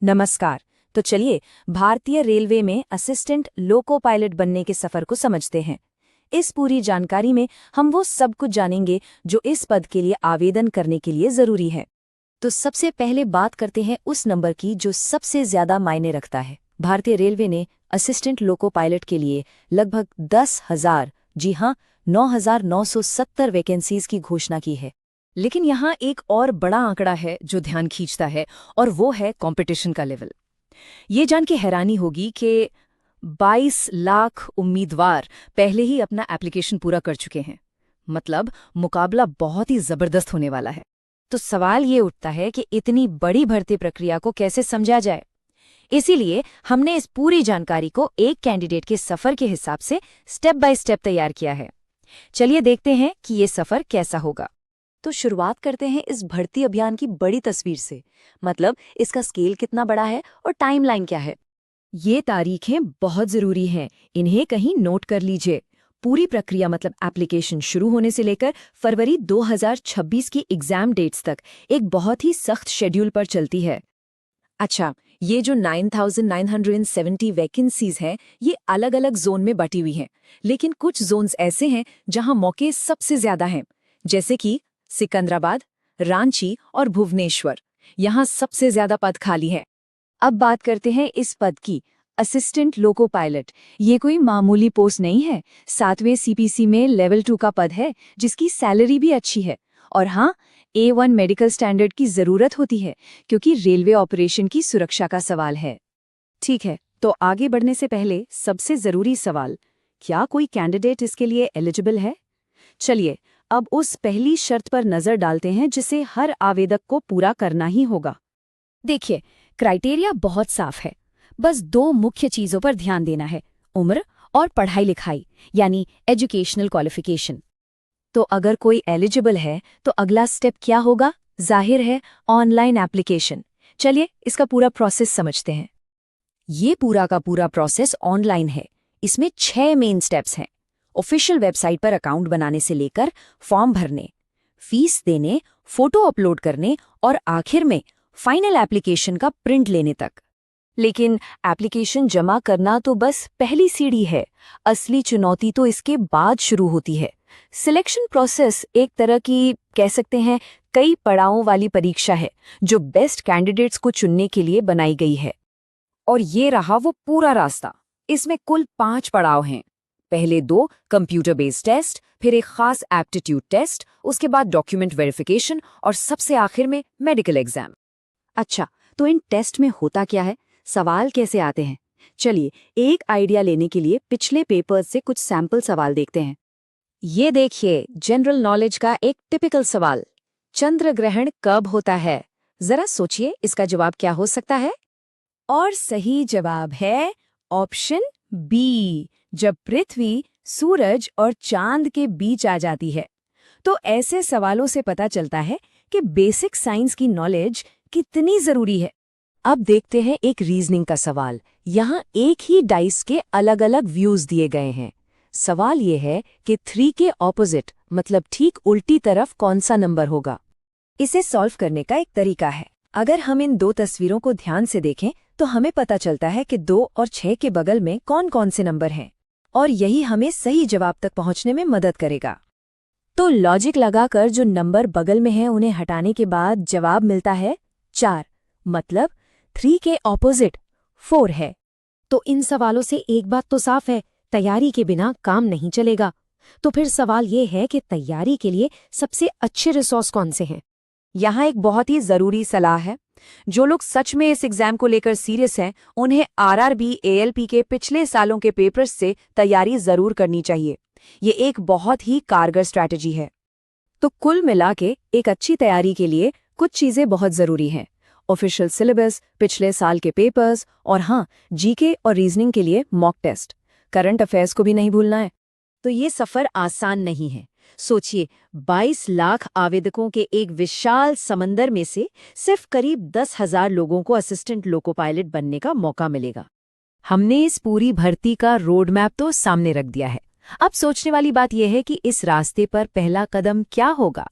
नमस्कार। तो चलिए भारतीय रेलवे में असिस्टेंट लोको पायलट बनने के सफर को समझते हैं। इस पूरी जानकारी में हम वो सब कुछ जानेंगे जो इस पद के लिए आवेदन करने के लिए जरूरी है। तो सबसे पहले बात करते हैं उस नंबर की जो सबसे ज्यादा मायने रखता है। भारतीय रेलवे ने असिस्टेंट लोको पायलट के लिए लगभग 10,000, जी हाँ 9,970 वैकेंसीज की घोषणा की है। लेकिन यहाँ एक और बड़ा आंकड़ा है जो ध्यान खींचता है, और वो है कंपटीशन का लेवल। ये जान के हैरानी होगी कि 22 लाख उम्मीदवार पहले ही अपना एप्लीकेशन पूरा कर चुके हैं। मतलब मुकाबला बहुत ही जबरदस्त होने वाला है। तो सवाल ये उठता है कि इतनी बड़ी भर्ती प्रक्रिया को कैसे समझा जाए। इसीलिए हमने इस पूरी जानकारी को एक कैंडिडेट के सफर के हिसाब से स्टेप बाय स्टेप तैयार किया है। चलिए देखते हैं कि ये सफर कैसा होगा। तो शुरुआत करते हैं इस भर्ती अभियान की बड़ी तस्वीर से। मतलब इसका स्केल कितना बड़ा है और टाइमलाइन क्या है। ये तारीखें बहुत जरूरी हैं, इन्हें कहीं नोट कर लीजिए। पूरी प्रक्रिया मतलब एप्लीकेशन शुरू होने से लेकर फरवरी 2026 की एग्जाम डेट्स तक एक बहुत ही सख्त शेड्यूल पर चलती है। अच्छा, ये जो 9,970 वैकेंसीज हैं, ये अलग अलग जोन में बटी हुई हैं। लेकिन कुछ जोन्स ऐसे हैं जहां मौके सबसे ज्यादा हैं, जैसे कि सिकंदराबाद, रांची और भुवनेश्वर। यहाँ सबसे ज्यादा पद खाली है। अब बात करते हैं इस पद की, असिस्टेंट लोको पायलट। ये कोई मामूली पोस्ट नहीं है। 7वें सीपीसी में लेवल 2 का पद है, जिसकी सैलरी भी अच्छी है। और हाँ, A1 मेडिकल स्टैंडर्ड की जरूरत होती है, क्योंकि रेलवे ऑपरेशन की सुरक्षा का सवाल है। ठीक है, तो आगे बढ़ने से पहले सबसे जरूरी सवाल, क्या कोई कैंडिडेट इसके लिए एलिजिबल है? चलिए अब उस पहली शर्त पर नजर डालते हैं जिसे हर आवेदक को पूरा करना ही होगा। देखिए, क्राइटेरिया बहुत साफ है। बस 2 मुख्य चीजों पर ध्यान देना है, उम्र और पढ़ाई लिखाई, यानी एजुकेशनल क्वालिफिकेशन। तो अगर कोई एलिजिबल है तो अगला स्टेप क्या होगा? जाहिर है, ऑनलाइन एप्लीकेशन। चलिए इसका पूरा प्रोसेस समझते हैं। ये पूरा का पूरा प्रोसेस ऑनलाइन है। इसमें 6 मेन स्टेप्स हैं। ऑफिशियल वेबसाइट पर अकाउंट बनाने से लेकर फॉर्म भरने, फीस देने, फोटो अपलोड करने और आखिर में फाइनल एप्लीकेशन का प्रिंट लेने तक। लेकिन एप्लीकेशन जमा करना तो बस पहली सीढ़ी है। असली चुनौती तो इसके बाद शुरू होती है। सिलेक्शन प्रोसेस एक तरह की, कह सकते हैं, कई पड़ावों वाली परीक्षा है जो बेस्ट कैंडिडेट्स को चुनने के लिए बनाई गई है। और ये रहा वो पूरा रास्ता। इसमें कुल 5 पड़ाव हैं। पहले 2 कंप्यूटर बेस्ड टेस्ट, फिर एक खास एप्टीट्यूड टेस्ट, उसके बाद डॉक्यूमेंट वेरिफिकेशन और सबसे आखिर में मेडिकल एग्जाम। अच्छा, तो इन टेस्ट में होता क्या है, सवाल कैसे आते हैं? चलिए एक आइडिया लेने के लिए पिछले पेपर्स से कुछ सैंपल सवाल देखते हैं। ये देखिए, जनरल नॉलेज का एक टिपिकल सवाल, चंद्र ग्रहण कब होता है? जरा सोचिए इसका जवाब क्या हो सकता है। और सही जवाब है ऑप्शन बी, जब पृथ्वी, सूरज और चांद के बीच आ जाती है। तो ऐसे सवालों से पता चलता है कि बेसिक साइंस की नॉलेज कितनी जरूरी है। अब देखते हैं एक रीजनिंग का सवाल। यहाँ एक ही डाइस के अलग अलग व्यूज दिए गए हैं। सवाल ये है कि 3 के ऑपोजिट, मतलब ठीक उल्टी तरफ कौन सा नंबर होगा। इसे सॉल्व करने का एक तरीका है। अगर हम इन 2 तस्वीरों को ध्यान से देखें तो हमें पता चलता है कि 2 और 6 के बगल में कौन कौन से नंबर हैं, और यही हमें सही जवाब तक पहुंचने में मदद करेगा। तो लॉजिक लगाकर जो नंबर बगल में हैं उन्हें हटाने के बाद जवाब मिलता है 4, मतलब 3 के ऑपोजिट 4 है। तो इन सवालों से एक बात तो साफ है, तैयारी के बिना काम नहीं चलेगा। तो फिर सवाल ये है कि तैयारी के लिए सबसे अच्छे रिसोर्स कौन से हैं? यहाँ एक बहुत ही जरूरी सलाह है। जो लोग सच में इस एग्जाम को लेकर सीरियस हैं, उन्हें आरआरबी, एएलपी के पिछले सालों के पेपर्स से तैयारी जरूर करनी चाहिए। ये एक बहुत ही कारगर स्ट्रैटेजी है। तो कुल मिला के एक अच्छी तैयारी के लिए कुछ चीजें बहुत जरूरी हैं। ऑफिशियल सिलेबस, पिछले साल के पेपर्स, और हाँ, जीके और रीजनिंग के लिए मॉक टेस्ट। करंट अफेयर्स को भी नहीं भूलना है। तो ये सफर आसान नहीं है। सोचिए, 22 लाख आवेदकों के एक विशाल समंदर में से सिर्फ करीब 10,000 लोगों को असिस्टेंट लोको पायलट बनने का मौका मिलेगा। हमने इस पूरी भर्ती का रोड मैप तो सामने रख दिया है। अब सोचने वाली बात यह है कि इस रास्ते पर पहला कदम क्या होगा।